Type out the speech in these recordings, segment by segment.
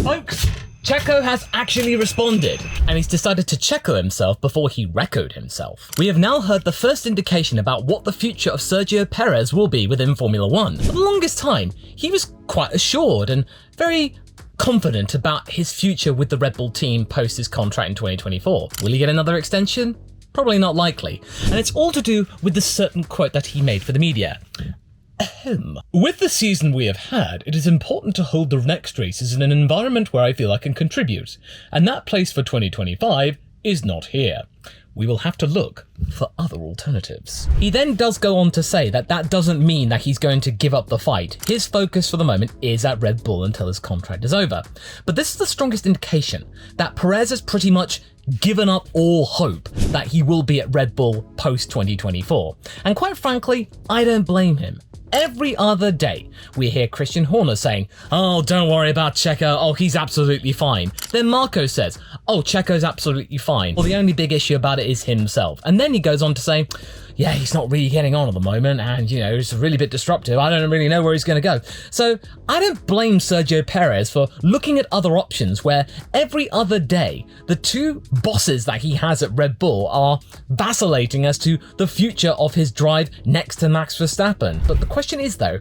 folks, Checo has actually responded, and he's decided to Checo himself before he Reco'd himself. We have now heard the first indication about what the future of Sergio Perez will be within Formula One. For the longest time, he was quite assured and very confident about his future with the Red Bull team post his contract in 2024. Will he get another extension? Probably not likely, and it's all to do with the certain quote that he made for the media. With the season we have had, it is important to hold the next races in an environment where I feel I can contribute, and that place for 2025 is not here. We will have to look for other alternatives. He then does go on to say that that doesn't mean that he's going to give up the fight. His focus for the moment is at Red Bull until his contract is over. But this is the strongest indication that Perez has pretty much given up all hope that he will be at Red Bull post 2024. And quite frankly, I don't blame him. Every other day, we hear Christian Horner saying, "Oh, don't worry about Checo, oh, he's absolutely fine." Then Marco says, "Oh, Checo's absolutely fine. Well, the only big issue about it is himself." And then he goes on to say, "Yeah, he's not really getting on at the moment, and, you know, it's really a bit disruptive. I don't really know where he's going to go." So I don't blame Sergio Perez for looking at other options where every other day, the two bosses that he has at Red Bull are vacillating as to the future of his drive next to Max Verstappen. But the question is, though,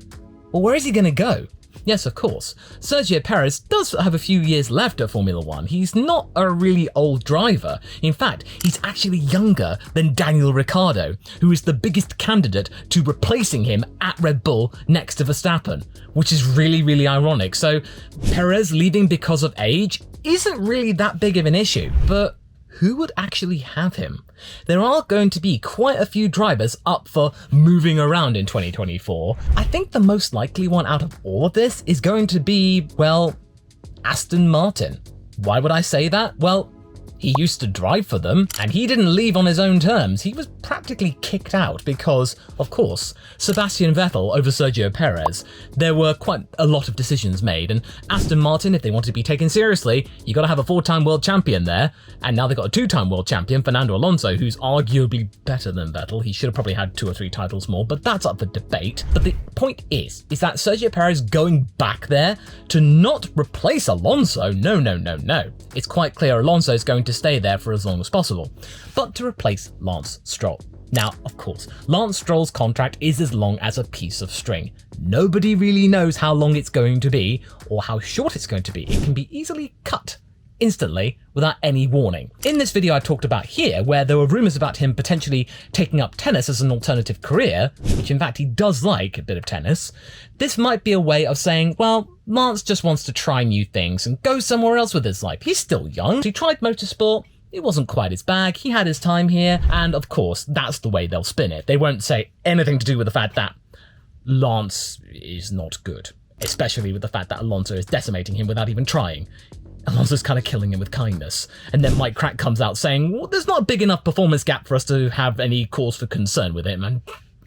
well, where is he going to go? Yes, of course, Sergio Perez does have a few years left at Formula One. He's not a really old driver. In fact, he's actually younger than Daniel Ricciardo, who is the biggest candidate to replacing him at Red Bull next to Verstappen, which is really, really ironic. So Perez leaving because of age isn't really that big of an issue, but who would actually have him? There are going to be quite a few drivers up for moving around in 2024. I think the most likely one out of all of this is going to be, well, Aston Martin. Why would I say that? Well, he used to drive for them, and he didn't leave on his own terms. He was practically kicked out because, of course, Sebastian Vettel over Sergio Perez. There were quite a lot of decisions made, and Aston Martin, if they wanted to be taken seriously, you got to have a 4-time world champion there, and now they've got a 2-time world champion, Fernando Alonso, who's arguably better than Vettel. He should have probably had 2 or 3 titles more, but that's up for debate. But the point is that Sergio Perez going back there to not replace Alonso, no. It's quite clear Alonso is going to stay there for as long as possible, but to replace Lance Stroll. Now, of course, Lance Stroll's contract is as long as a piece of string. Nobody really knows how long it's going to be or how short it's going to be. It can be easily cut instantly without any warning. In this video I talked about here, where there were rumors about him potentially taking up tennis as an alternative career, which in fact he does like a bit of tennis, this might be a way of saying, well, Lance just wants to try new things and go somewhere else with his life. He's still young. He tried motorsport. It wasn't quite his bag. He had his time here. And of course, that's the way they'll spin it. They won't say anything to do with the fact that Lance is not good, especially with the fact that Alonso is decimating him without even trying. Alonso's kind of killing him with kindness. And then Mike Crack comes out saying, well, there's not a big enough performance gap for us to have any cause for concern with him. And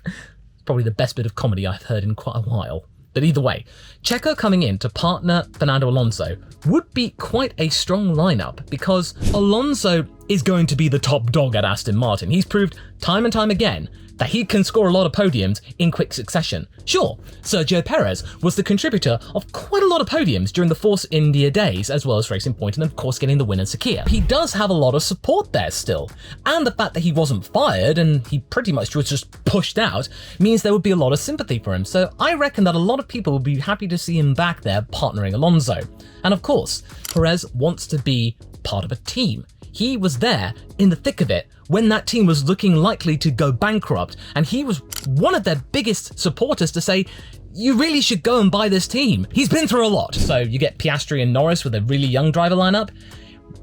it's probably the best bit of comedy I've heard in quite a while. But either way, Checo coming in to partner Fernando Alonso would be quite a strong lineup because Alonso is going to be the top dog at Aston Martin. He's proved time and time again that he can score a lot of podiums in quick succession. Sure, Sergio Perez was the contributor of quite a lot of podiums during the Force India days, as well as Racing Point, and of course getting the win in Scuderia. He does have a lot of support there still, and the fact that he wasn't fired and he pretty much was just pushed out means there would be a lot of sympathy for him. So I reckon that a lot of people would be happy to see him back there partnering Alonso. And of course, Perez wants to be part of a team. He was there in the thick of it when that team was looking likely to go bankrupt, and he was one of their biggest supporters to say, you really should go and buy this team. He's been through a lot. So you get Piastri and Norris with a really young driver lineup.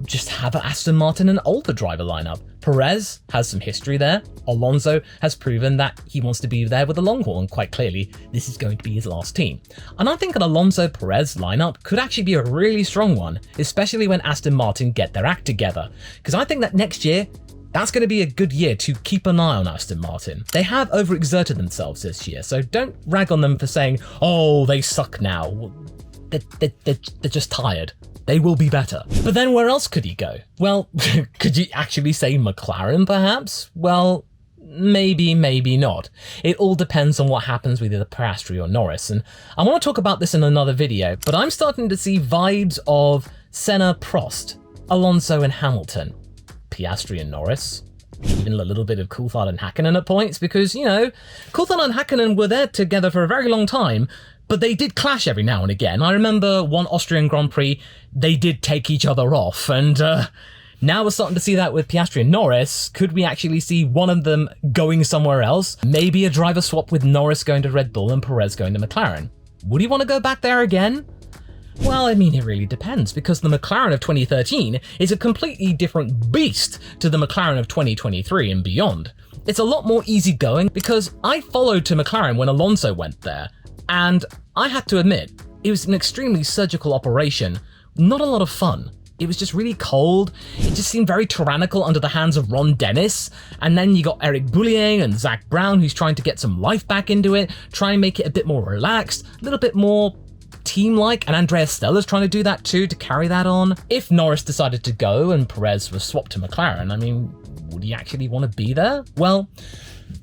Just have Aston Martin an older driver lineup. Perez has some history there. Alonso has proven that he wants to be there with the long haul, and quite clearly, this is going to be his last team. And I think an Alonso-Perez lineup could actually be a really strong one, especially when Aston Martin get their act together. Because I think that next year, that's going to be a good year to keep an eye on Aston Martin. They have overexerted themselves this year, so don't rag on them for saying, oh, they suck now. They're just tired. They will be better. But then where else could he go? Well, could you actually say McLaren, perhaps? Well, maybe, maybe not. It all depends on what happens with either Piastri or Norris, and I want to talk about this in another video, but I'm starting to see vibes of Senna, Prost, Alonso and Hamilton, Piastri and Norris, even a little bit of Coulthard and Hakkinen at points, because, you know, Coulthard and Hakkinen were there together for a very long time, but they did clash every now and again. I remember one Austrian Grand Prix, they did take each other off, and now we're starting to see that with Piastri and Norris. Could we actually see one of them going somewhere else? Maybe a driver swap with Norris going to Red Bull and Perez going to McLaren. Would he want to go back there again? Well, I mean, it really depends, because the McLaren of 2013 is a completely different beast to the McLaren of 2023 and beyond. It's a lot more easygoing, because I followed to McLaren when Alonso went there, and I had to admit, it was an extremely surgical operation, not a lot of fun. It was just really cold, it just seemed very tyrannical under the hands of Ron Dennis, and then you got Eric Boullier and Zach Brown who's trying to get some life back into it, try and make it a bit more relaxed, a little bit more team-like, and Andrea Stella's trying to do that too, to carry that on. If Norris decided to go and Perez was swapped to McLaren, I mean, would he actually want to be there? Well,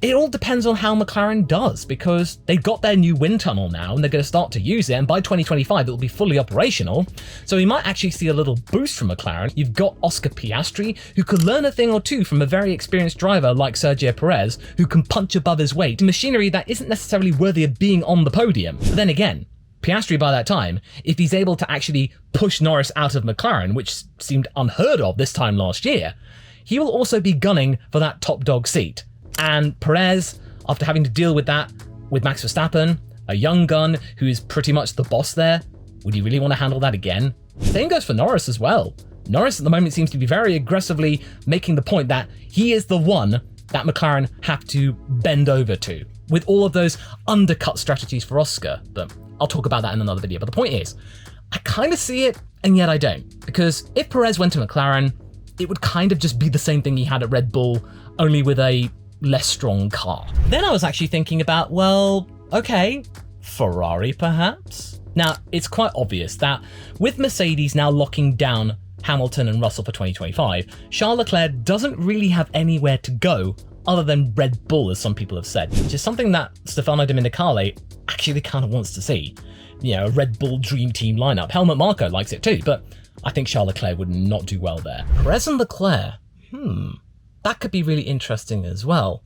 it all depends on how McLaren does, because they've got their new wind tunnel now and they're going to start to use it, and by 2025 it will be fully operational, so we might actually see a little boost from McLaren. You've got Oscar Piastri, who could learn a thing or two from a very experienced driver like Sergio Perez, who can punch above his weight, machinery that isn't necessarily worthy of being on the podium. But then again, Piastri by that time, if he's able to actually push Norris out of McLaren, which seemed unheard of this time last year, he will also be gunning for that top dog seat. And Perez, after having to deal with that with Max Verstappen, a young gun who is pretty much the boss there, would he really want to handle that again? Same goes for Norris as well. Norris at the moment seems to be very aggressively making the point that he is the one that McLaren have to bend over to, with all of those undercut strategies for Oscar. But I'll talk about that in another video. But the point is, I kind of see it, and yet I don't. Because if Perez went to McLaren, it would kind of just be the same thing he had at Red Bull, only with a less strong car. Then I was actually thinking about, well, okay, Ferrari perhaps? Now, it's quite obvious that with Mercedes now locking down Hamilton and Russell for 2025, Charles Leclerc doesn't really have anywhere to go other than Red Bull, as some people have said, which is something that Stefano Domenicali actually kind of wants to see. You know, a Red Bull dream team lineup. Helmut Marko likes it too, but I think Charles Leclerc would not do well there. Perez and Leclerc, that could be really interesting as well.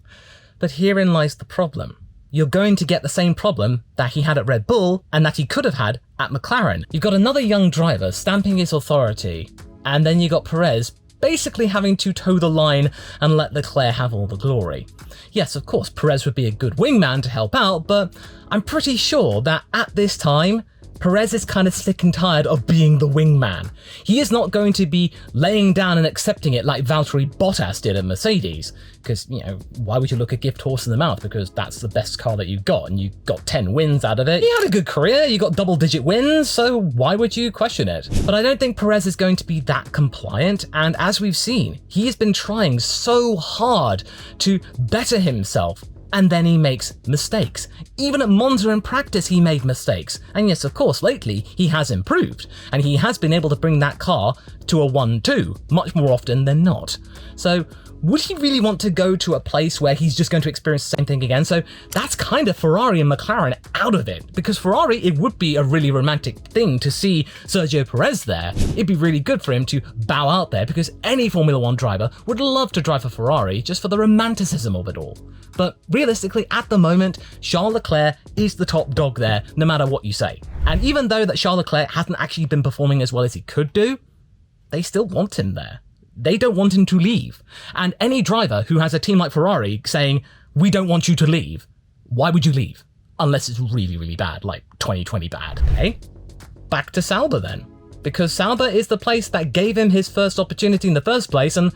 But herein lies the problem. You're going to get the same problem that he had at Red Bull and that he could have had at McLaren. You've got another young driver stamping his authority, and then you got Perez basically having to toe the line and let Leclerc have all the glory. Yes, of course, Perez would be a good wingman to help out, but I'm pretty sure that at this time, Perez is kind of sick and tired of being the wingman. He is not going to be laying down and accepting it like Valtteri Bottas did at Mercedes. Because, you know, why would you look a gift horse in the mouth? Because that's the best car that you've got, and you got 10 wins out of it. You had a good career, you got double-digit wins, so why would you question it? But I don't think Perez is going to be that compliant, and as we've seen, he has been trying so hard to better himself, and then he makes mistakes. Even at Monza in practice, he made mistakes. And yes, of course, lately, he has improved, and he has been able to bring that car to a 1-2, much more often than not. So, would he really want to go to a place where he's just going to experience the same thing again? So that's kind of Ferrari and McLaren out of it. Because Ferrari, it would be a really romantic thing to see Sergio Perez there. It'd be really good for him to bow out there, because any Formula 1 driver would love to drive for Ferrari just for the romanticism of it all. But realistically, at the moment, Charles Leclerc is the top dog there, no matter what you say. And even though that Charles Leclerc hasn't actually been performing as well as he could do, they still want him there. They don't want him to leave. And any driver who has a team like Ferrari saying, we don't want you to leave, why would you leave? Unless it's really, really bad, like 2020 bad, okay? Back to Sauber then. Because Sauber is the place that gave him his first opportunity in the first place, and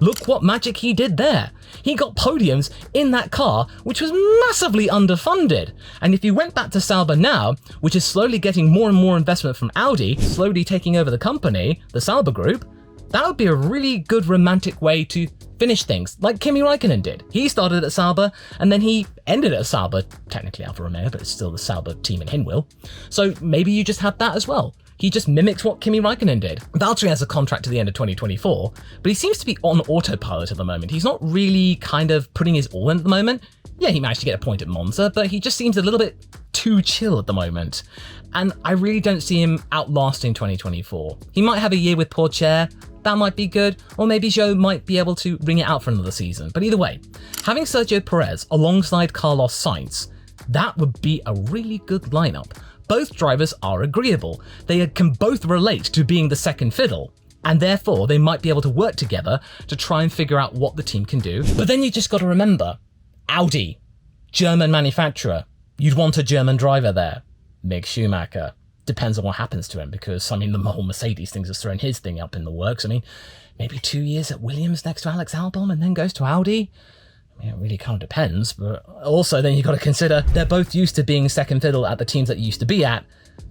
look what magic he did there. He got podiums in that car, which was massively underfunded. And if you went back to Sauber now, which is slowly getting more and more investment from Audi, slowly taking over the company, the Sauber group, that would be a really good romantic way to finish things, like Kimi Räikkönen did. He started at Sauber, and then he ended at Sauber, technically Alfa Romeo, but it's still the Sauber team in Hinwil. So maybe you just had that as well. He just mimics what Kimi Raikkonen did. Valtteri has a contract to the end of 2024, but he seems to be on autopilot at the moment. He's not really kind of putting his all in at the moment. Yeah, he managed to get a point at Monza, but he just seems a little bit too chill at the moment. And I really don't see him outlasting 2024. He might have a year with poor chair, that might be good, or maybe Zhou might be able to ring it out for another season. But either way, having Sergio Perez alongside Carlos Sainz, that would be a really good lineup. Both drivers are agreeable. They can both relate to being the second fiddle, and therefore they might be able to work together to try and figure out what the team can do. But then you just got to remember, Audi, German manufacturer, you'd want a German driver there. Mick Schumacher. Depends on what happens to him, because, I mean, the whole Mercedes thing's just thrown his thing up in the works. I mean, maybe 2 years at Williams next to Alex Albon and then goes to Audi. I mean, it really kind of depends, but also then you've got to consider they're both used to being second fiddle at the teams that you used to be at.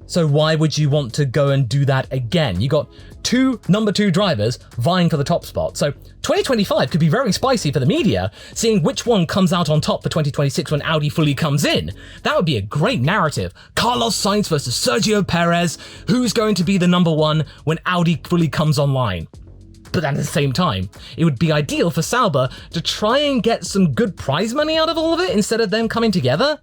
So why would you want to go and do that again? You got two number 2 drivers vying for the top spot. So 2025 could be very spicy for the media, seeing which one comes out on top for 2026 when Audi fully comes in. That would be a great narrative. Carlos Sainz versus Sergio Perez. Who's going to be the number 1 when Audi fully comes online? But at the same time, it would be ideal for Sauber to try and get some good prize money out of all of it instead of them coming together.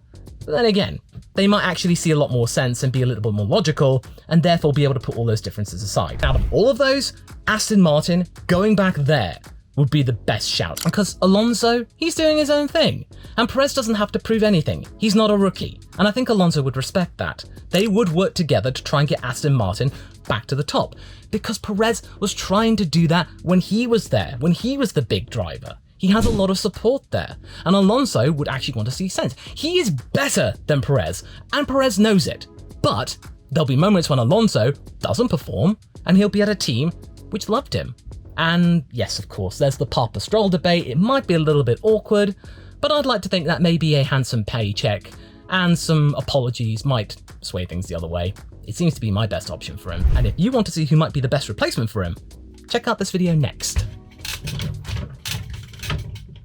But then again, they might actually see a lot more sense and be a little bit more logical, and therefore be able to put all those differences aside. Out of all of those, Aston Martin, going back there, would be the best shout. Because Alonso, he's doing his own thing. And Perez doesn't have to prove anything. He's not a rookie. And I think Alonso would respect that. They would work together to try and get Aston Martin back to the top. Because Perez was trying to do that when he was there, when he was the big driver. He has a lot of support there, and Alonso would actually want to see sense. He is better than Perez, and Perez knows it. But there'll be moments when Alonso doesn't perform, and he'll be at a team which loved him. And yes, of course, there's the Papa Stroll debate. It might be a little bit awkward, but I'd like to think that maybe a handsome paycheck and some apologies might sway things the other way. It seems to be my best option for him. And if you want to see who might be the best replacement for him, check out this video next.